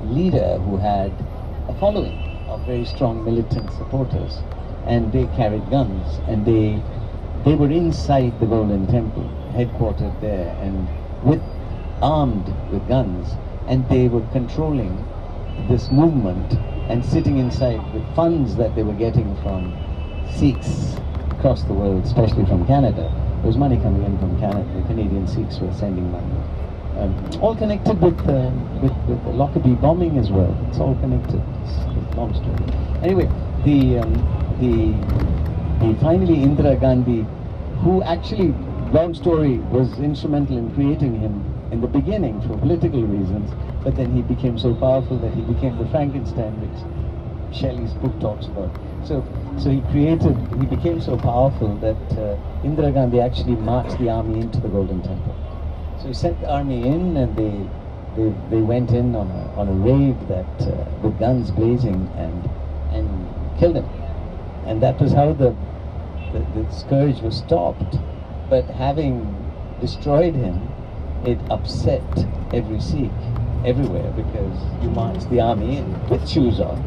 leader who had a following of very strong militant supporters, and they carried guns, and they were inside the Golden Temple, headquartered there, and armed with guns, and they were controlling this movement and sitting inside with funds that they were getting from Sikhs across the world, especially from Canada. There was money coming in from Canada. The Canadian Sikhs were sending money. All connected with the Lockerbie bombing as well. It's all connected. It's a long story. Anyway, finally Indira Gandhi, who actually, long story, was instrumental in creating him in the beginning for political reasons, but then he became so powerful that he became the Frankenstein, which Shelley's book talks about. So he became so powerful that Indira Gandhi actually marched the army into the Golden Temple. So he sent the army in, and they went in on a raid that with guns blazing and killed him. And that was how the scourge was stopped. But having destroyed him, it upset every Sikh everywhere, because you marched the army in with shoes on.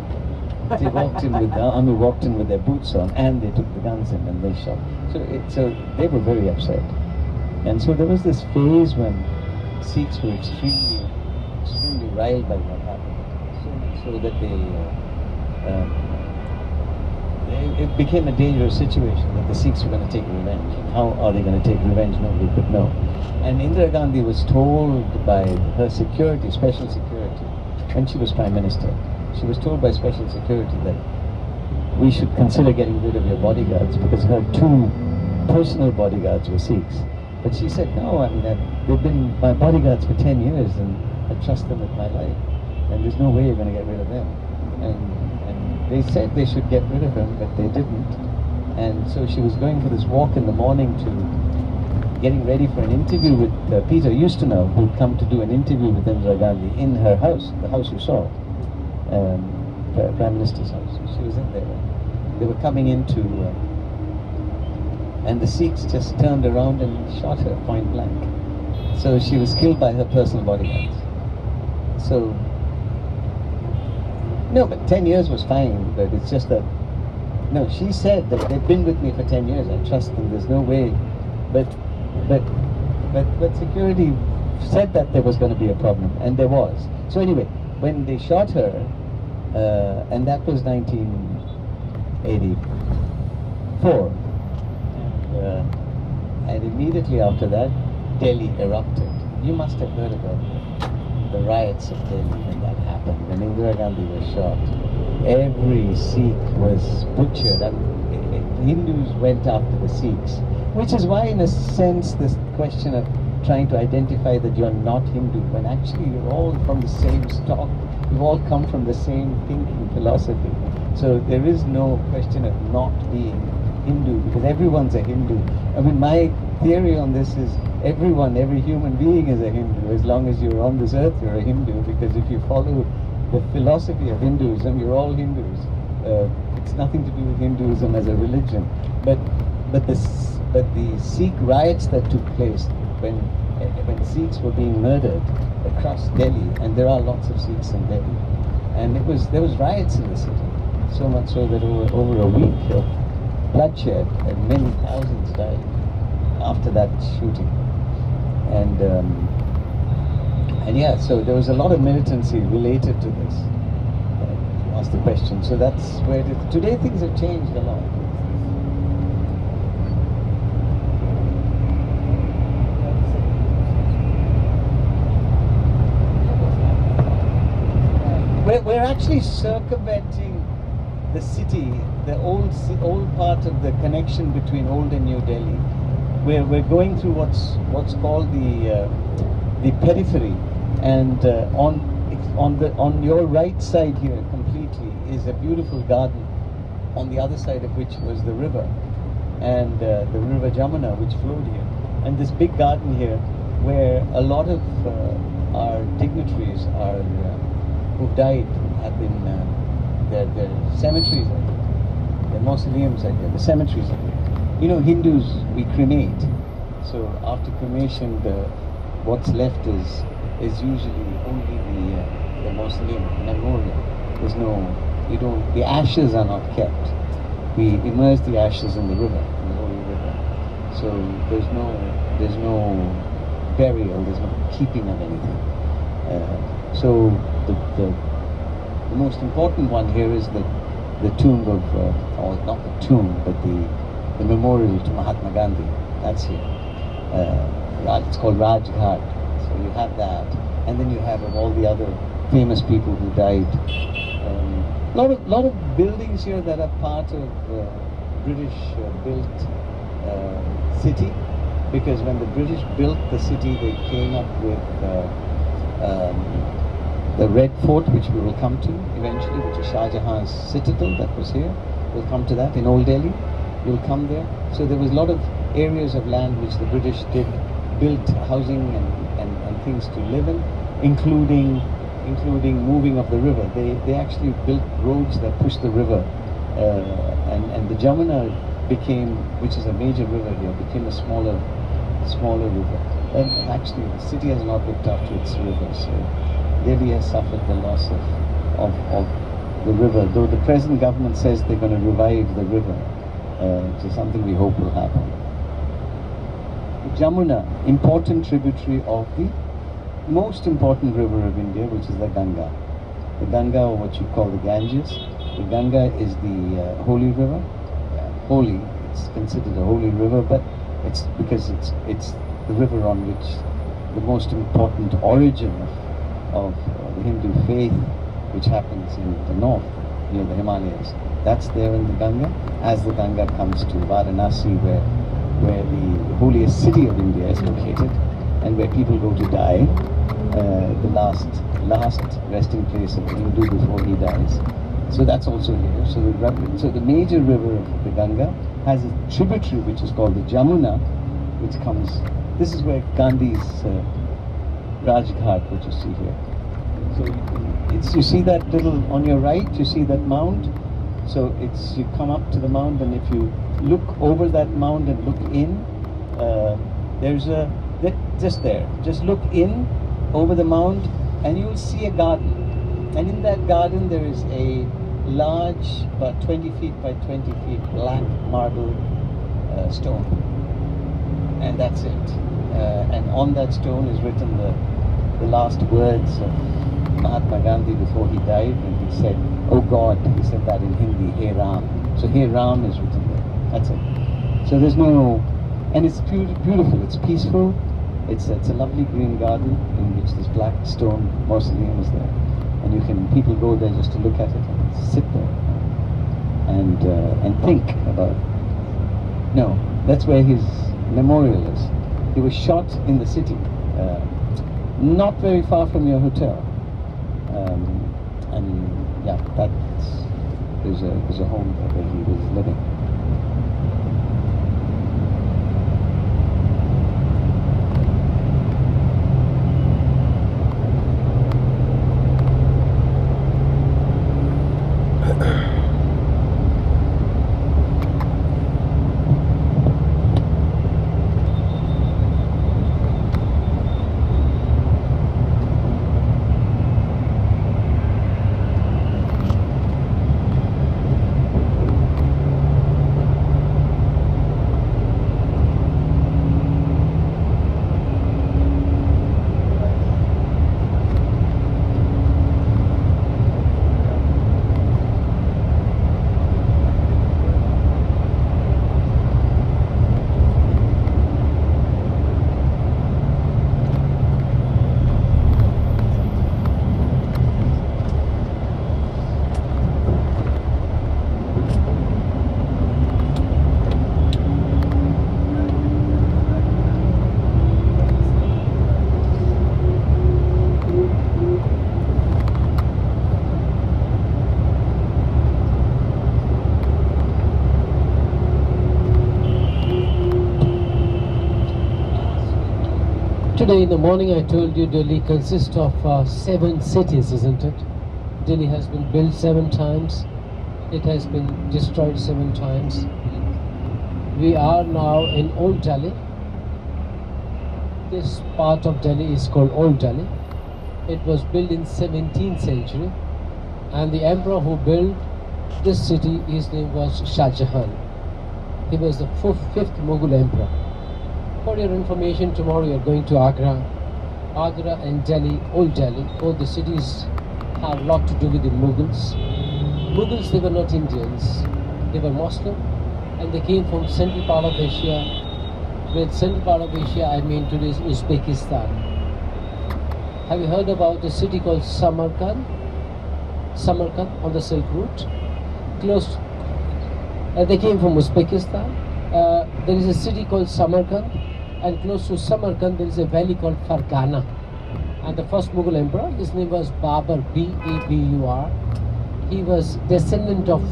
They walked in with the army walked in with their boots on, and they took the guns in and they shot. So they were very upset. And so there was this phase when Sikhs were extremely riled by what happened. So much so that it became a dangerous situation, that the Sikhs were going to take revenge. And how are they going to take revenge? Nobody could know. And Indira Gandhi was told by her security, special security, when she was Prime Minister, she was told by special security that we should consider getting rid of your bodyguards, because her two personal bodyguards were Sikhs. But she said, no, I mean, they've been my bodyguards for 10 years and I trust them with my life. And there's no way you're going to get rid of them. And they said they should get rid of him, but they didn't. And so she was going for this walk in the morning to getting ready for an interview with Peter Ustinov, who'd come to do an interview with Indira Gandhi in her house, the house you saw, Prime Minister's house. She was in there. They were coming into, and the Sikhs just turned around and shot her point blank. So she was killed by her personal bodyguards. So, no, but 10 years was fine, but it's just that, no, she said that they've been with me for 10 years, I trust them, there's no way. But security said that there was going to be a problem, and there was. So anyway, when they shot her, and that was 1984, and immediately after that, Delhi erupted. You must have heard about the riots of Delhi when that happened, when Indira Gandhi was shot. Every Sikh was butchered, and Hindus went after the Sikhs, which is why, in a sense, this question of trying to identify that you're not Hindu, when actually you're all from the same stock, you've all come from the same thinking philosophy. So there is no question of not being Hindu, because everyone's a Hindu. I mean, my theory on this is every human being is a Hindu. As long as you're on this earth, you're a Hindu, because if you follow the philosophy of Hinduism, you're all Hindus. It's nothing to do with Hinduism as a religion. But the Sikh riots that took place when Sikhs were being murdered across Delhi, and there are lots of Sikhs in Delhi, and there was riots in the city, so much so that over a week of bloodshed, and many thousands died after that shooting. And yeah, so there was a lot of militancy related to this. You asked the question, so that's where it is. Today things have changed a lot. We're actually circumventing the city, the old part of the connection between old and New Delhi. We're going through what's called the periphery, and on your right side here completely is a beautiful garden, on the other side of which was the river, and the river Jamuna, which flowed here, and this big garden here where a lot of our dignitaries who died have been, their cemeteries are here, their mausoleums are here, the cemeteries are here. You know, Hindus, we cremate. So after cremation, what's left is usually only the mausoleum. mausoleum, memorial. There's no, the ashes are not kept. We immerse the ashes in the river, in the holy river. So there's no burial, there's no keeping of anything. So the most important one here is the tomb of, or not the tomb, but the memorial to Mahatma Gandhi. That's here. It's called Raj Ghat. So you have that, and then you have of all the other famous people who died. Lot of buildings here that are part of British built city, because when the British built the city, they came up with the Red Fort, which we will come to eventually, which is Shah Jahan's citadel that was here. We'll come to that in Old Delhi. You'll come there. So there was a lot of areas of land which the British did build housing and things to live in, including moving of the river. They actually built roads that pushed the river, and the Jamuna became, which is a major river here, became a smaller river. And actually the city has not looked after its rivers. So Delhi has suffered the loss of the river, though the present government says they're going to revive the river. So something we hope will happen. Jamuna, important tributary of the most important river of India, which is the Ganga. The Ganga, or what you call the Ganges. The Ganga is the holy river. Holy, it's considered a holy river, but it's because it's the river on which the most important origin of the Hindu faith, which happens in the north, near the Himalayas. That's there in the Ganga. As the Ganga comes to Varanasi, where the holiest city of India is located, and where people go to die, the last resting place of the Hindu before he dies. So that's also here. So the major river of the Ganga has a tributary which is called the Jamuna, which comes. This is where Gandhi's Raj Ghat, which you see here. So you see that little on your right. You see that mound. So you come up to the mound, and if you look over that mound and look in, just look in over the mound, and you'll see a garden. And in that garden there is a large, about 20 feet by 20 feet, black marble stone. And that's it. And on that stone is written the last words of Mahatma Gandhi before he died, when he said, "Oh God," he said that in Hindi, "Hey Ram." So "Hey Ram" is written there. That's it. So there's no, and it's beautiful, it's peaceful. It's a lovely green garden in which this black stone mausoleum is there. And people go there just to look at it and sit there and think about. No, that's where his memorial is. He was shot in the city, not very far from your hotel. And yeah, there's a home there where he was living. Today in the morning I told you Delhi consists of 7 cities, isn't it? Delhi has been built 7 times. It has been destroyed 7 times. We are now in Old Delhi. This part of Delhi is called Old Delhi. It was built in 17th century, and the emperor who built this city, his name was Shah Jahan. He was the fifth Mughal emperor. For your information, tomorrow you are going to Agra. Agra and Delhi, Old Delhi, both the cities have a lot to do with the Mughals. Mughals, they were not Indians. They were Muslim, and they came from central part of Asia. With central part of Asia, I mean today's Uzbekistan. Have you heard about a city called Samarkand? Samarkand on the Silk Route. Close. They came from Uzbekistan. There is a city called Samarkand, and close to Samarkand there is a valley called Fargana. And the first Mughal emperor, his name was Babur, B-A-B-U-R. He was descendant of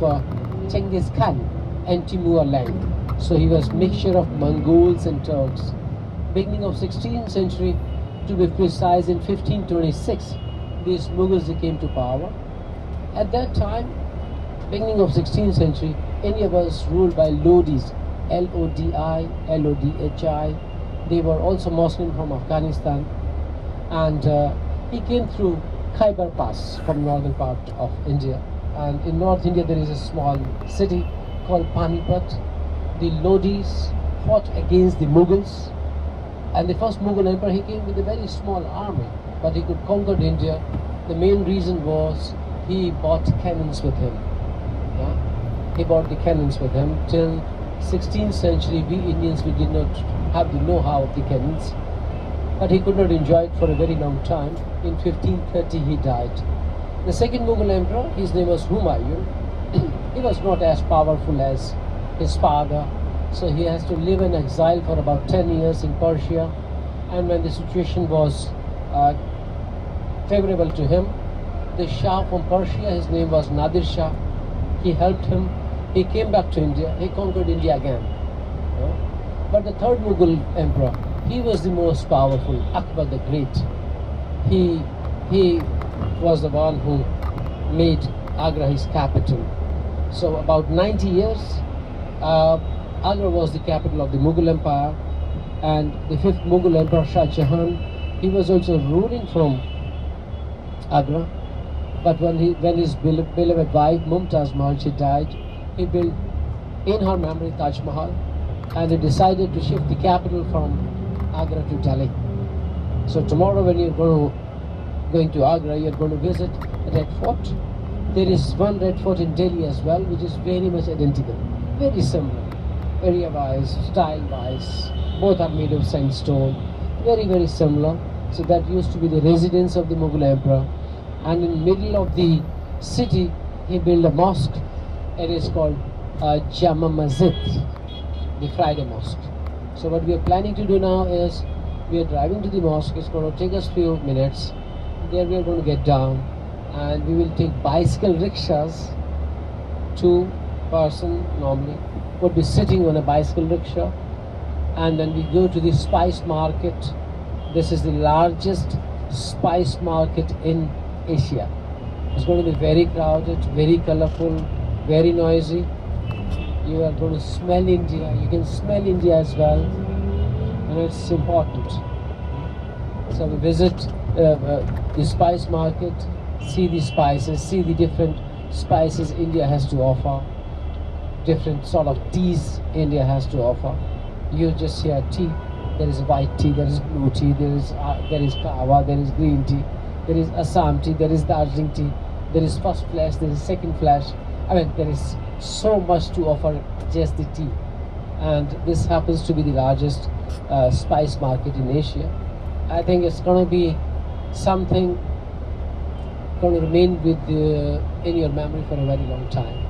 Genghis Khan and Timur land. So he was mixture of Mongols and Turks. Beginning of 16th century, to be precise, in 1526, these Mughals came to power. At that time, beginning of 16th century, India was ruled by Lodis, L-O-D-I, L-O-D-H-I. They were also Muslim from Afghanistan. And he came through Khyber Pass from northern part of India. And in North India, there is a small city called Panipat. The Lodis fought against the Mughals, and the first Mughal emperor, he came with a very small army, but he could conquer India. The main reason was he brought cannons with him. Yeah? He brought the cannons with him. Till 16th century, we Indians, we did not have the know-how of the cannons, but he could not enjoy it for a very long time. In 1530, he died. The second Mughal emperor, his name was Humayun. He was not as powerful as his father, so he has to live in exile for about 10 years in Persia. And when the situation was favorable to him, the Shah from Persia, his name was Nadir Shah, he helped him. He came back to India, he conquered India again. But the third Mughal emperor, he was the most powerful, Akbar the Great. He was the one who made Agra his capital. So about 90 years, Agra was the capital of the Mughal Empire, and the fifth Mughal emperor, Shah Jahan, he was also ruling from Agra. But when his beloved wife Mumtaz Mahal, she died, he built in her memory Taj Mahal, and he decided to shift the capital from Agra to Delhi. So tomorrow when you're going to Agra, you're going to visit Red Fort. There is one Red Fort in Delhi as well, which is very much identical, very similar, area-wise, style-wise. Both are made of sandstone, very, very similar. So that used to be the residence of the Mughal emperor. And in the middle of the city, he built a mosque. It is called Jama Masjid, the Friday mosque. So what we are planning to do now is, we are driving to the mosque. It's going to take us few minutes. There we are going to get down, and we will take bicycle rickshaws. 2 person normally would be sitting on a bicycle rickshaw, and then we go to the spice market. This is the largest spice market in Asia. It's going to be very crowded, very colorful, very noisy. You are going to smell India. You can smell India as well, and it's important. So we visit the spice market, see the spices, see the different spices India has to offer, different sort of teas India has to offer. You just hear tea. There is white tea, there is blue tea, there is kahwa, there is green tea, there is Assam tea, there is Darjeeling tea, there is first flash, there is second flash. I mean, there is so much to offer just the tea. And this happens to be the largest spice market in Asia. I think it's going to be something going to remain with in your memory for a very long time.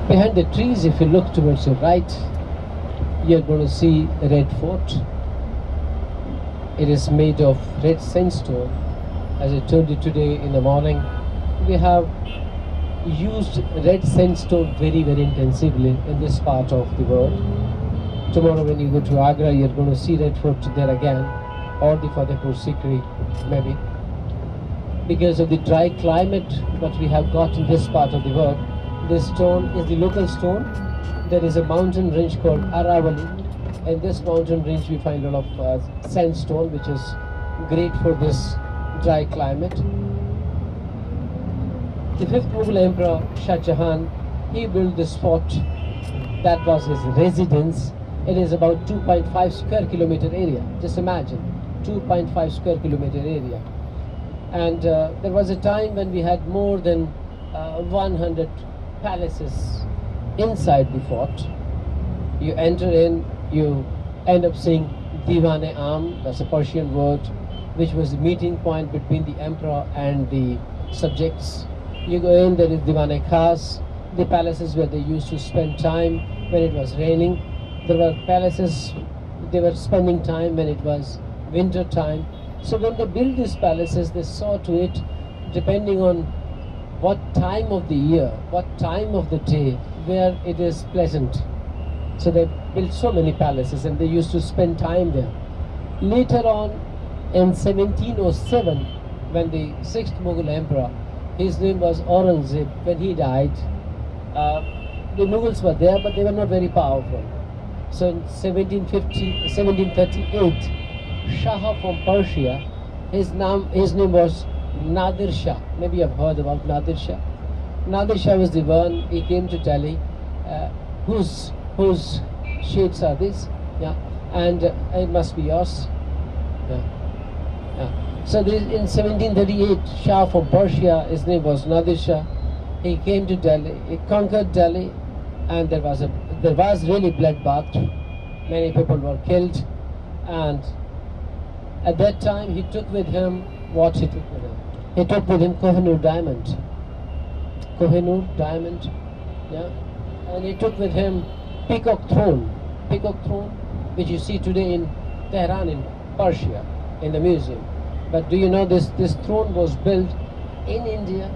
Behind the trees, if you look towards your right, you're going to see a red fort. It is made of red sandstone. As I told you today in the morning, we have used red sandstone very, very intensively in this part of the world. Tomorrow when you go to Agra, you're going to see red fort there again, or the Fatehpur Sikri maybe. Because of the dry climate that we have got in this part of the world, this stone is the local stone. There is a mountain range called Aravali. In this mountain range we find a lot of sandstone, which is great for this dry climate. The 5th Mughal Emperor Shah Jahan, he built this fort. That was his residence. It is about 2.5 square kilometer area. Just imagine, 2.5 square kilometer area. And there was a time when we had more than 100 palaces inside the fort. You enter in, you end up seeing Diwan-e-Am, that's a Persian word, which was the meeting point between the emperor and the subjects. You go in, there is Diwan-e-Khas, the palaces where they used to spend time when it was raining. There were palaces, they were spending time when it was winter time. So when they built these palaces, they saw to it, depending on what time of the year, what time of the day, where it is pleasant. So they built so many palaces and they used to spend time there. Later on, in 1707, when the 6th Mughal Emperor, his name was Aurangzeb, when he died, the Mughals were there, but they were not very powerful. So in 1738, Shah from Persia, his name was Nadir Shah. Maybe you have heard about Nadir Shah. Nadir Shah was the one, he came to Delhi. Whose shades are these? Yeah, and it must be yours. Yeah. So in 1738, Shah from Persia, his name was Nadir Shah. He came to Delhi, he conquered Delhi, and there was really bloodbath. Many people were killed, and at that time he took with him what he took with him. He took with him Kohinoor diamond. Kohinoor diamond, yeah, and he took with him peacock throne, which you see today in Tehran in Persia, in the museum. But do you know this throne was built in India,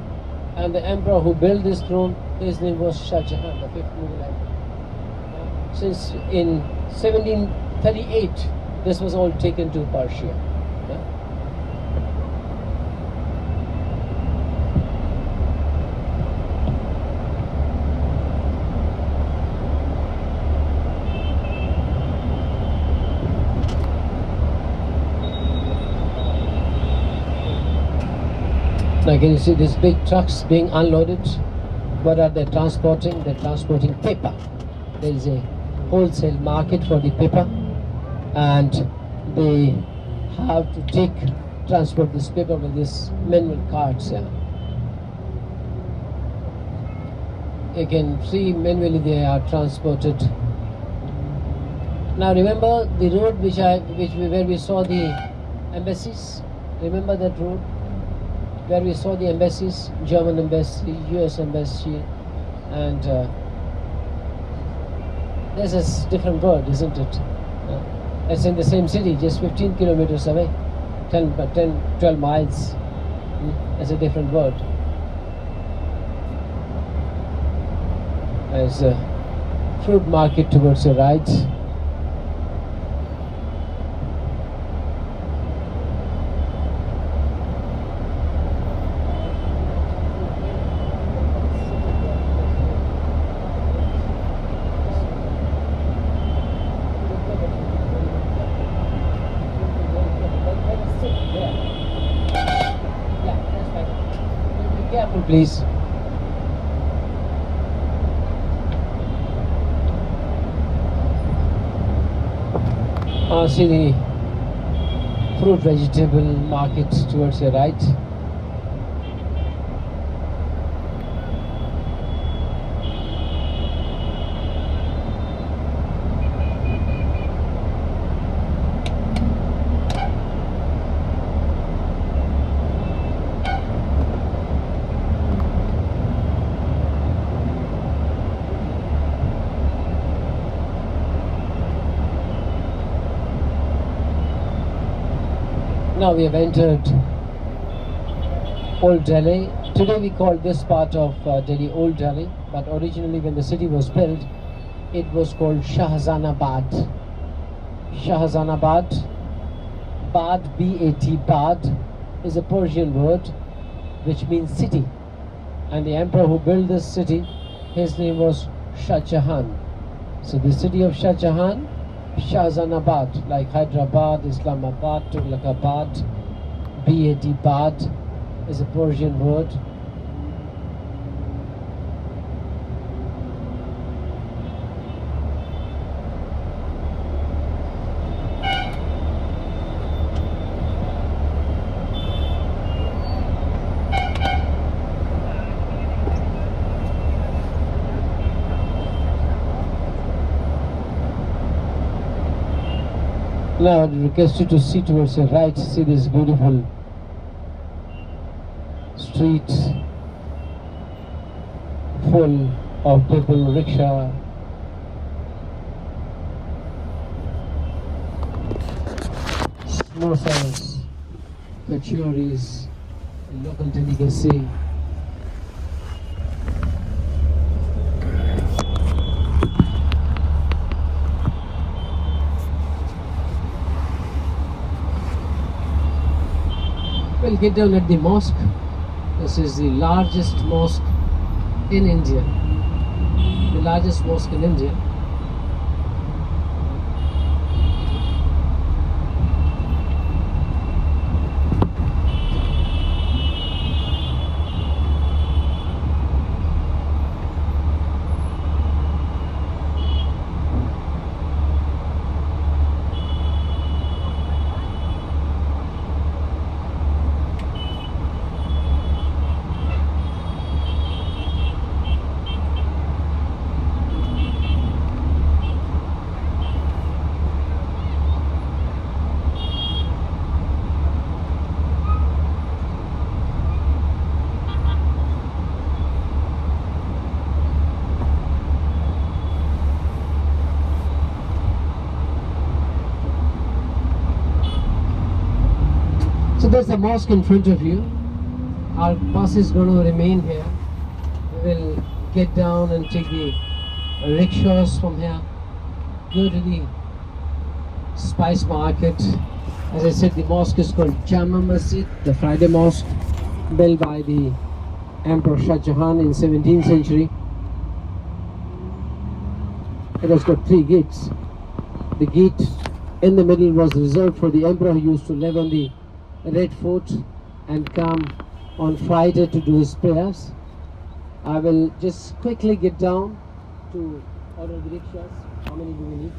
and the emperor who built this throne, his name was Shah Jahan, the 5th Mughal emperor. Since in 1738, this was all taken to Persia. Now can you see these big trucks being unloaded? What are they transporting? They're transporting paper. There is a wholesale market for the paper, and they have to transport this paper with these manual carts. Yeah. You can see manually they are transported. Now remember the road where we saw the embassies? Remember that road? Where we saw the embassies, German embassy, US embassy, and this is a different road, isn't it? It's in the same city, just 15 kilometers away, 12 miles. It's a different road. There's a fruit market towards the right. Please. See the fruit vegetable market towards your right. Now we have entered Old Delhi. Today we call this part of Delhi Old Delhi, but originally when the city was built, it was called Shahjahanabad. Shahjahanabad, Bad, B-A-T, Bad, is a Persian word which means city. And the emperor who built this city, his name was Shah Jahan. So the city of Shah Jahan, Shahjahanabad, like Hyderabad, Islamabad, Tughlaqabad, B-A-D, Bad, is a Persian word. Now I would request you to see towards your right, see this beautiful street full of people, rickshaw, samosas, kachoris, local delicacy. We'll get down at the mosque. This is the largest mosque in India. The largest mosque in India. So there's the mosque in front of you. Our bus is going to remain here. We will get down and take the rickshaws from here, go to the spice market. As I said, the mosque is called Jama Masjid, the Friday mosque, built by the Emperor Shah Jahan in 17th century. It has got 3 gates. The gate in the middle was reserved for the emperor who used to live on the Red Fort and come on Friday to do his prayers. I will just quickly get down to order the rickshaws. How many do we need?